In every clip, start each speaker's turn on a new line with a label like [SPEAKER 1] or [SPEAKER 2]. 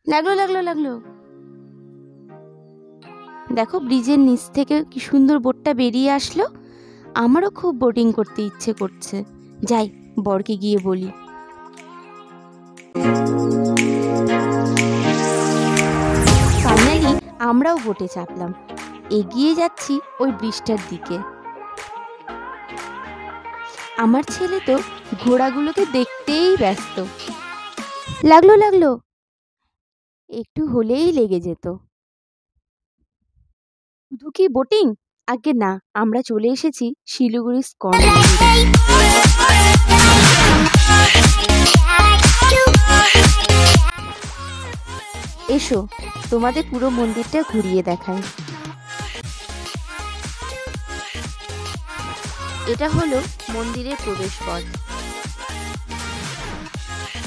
[SPEAKER 1] লাগলো লাগলো লাগলো। দেখো ব্রিজের নিচ থেকে কি সুন্দর বোটটা বেরিয়ে আসলো। আমারও খুব বোটিং করতে ইচ্ছে করছে। যাই, বরকে গিয়ে বলি। ফাইনালি আমরাও বোটে চাপলাম। এগিয়ে যাচ্ছি ওই ব্রিজটার দিকে। আমার ছেলে তো ঘোড়াগুলোকে দেখতেই ব্যস্ত। লাগলো লাগলো, একটু হলেই লেগে যেত। শুধু কি বোটিং? আগে না, আমরা চলে এসেছি শিলিগুড়ি ইস্কন মন্দিরে। এসো, তোমাদের পুরো মন্দিরটা ঘুরিয়ে দেখায়। এটা হলো মন্দিরের প্রবেশপথ।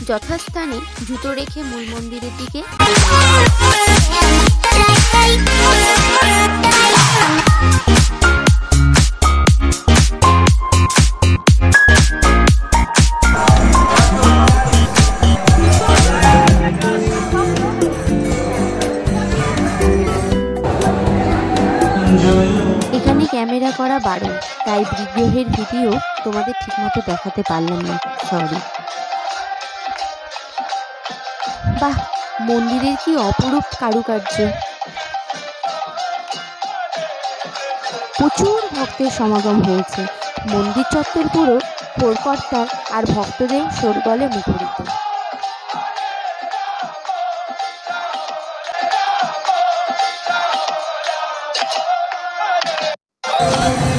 [SPEAKER 1] যথাস্থানে জুতো রেখে মূল মন্দিরের দিকে। এখানে ক্যামেরা করা বারণ, তাই বিগ্রহের ভিডিও তোমাদের ঠিকমতো দেখাতে পারলাম না, সরি। বাহ, মন্দিরের কি অপরূপ কারুকার্য। প্রচুর ভক্তের সমাগম হয়েছে। মন্দির চত্বর পুরো হোরকর্তার আর ভক্তদের শোরগোলে মুখরিত।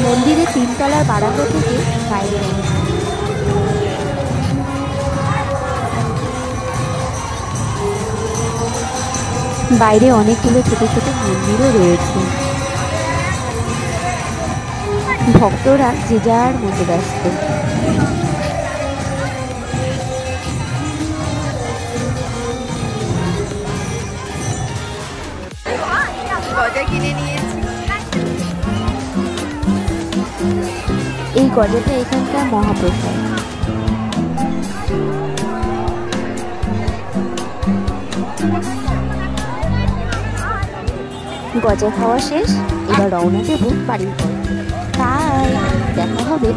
[SPEAKER 1] মন্দিরের 3 তলার বারান্দা থেকে বাইরে বাইরে অনেকগুলো ছোট ছোট মন্দিরও রয়েছে। ভক্তরা যে যার মধ্যে ব্যস্ত। গজা কিনে নিয়েছি। এই গজাটা এখানকার মহাপ্রসাদ। গজা খাওয়া শেষ, এবার রওনা দেব বাড়ির পথে। তাই দেখা হবে।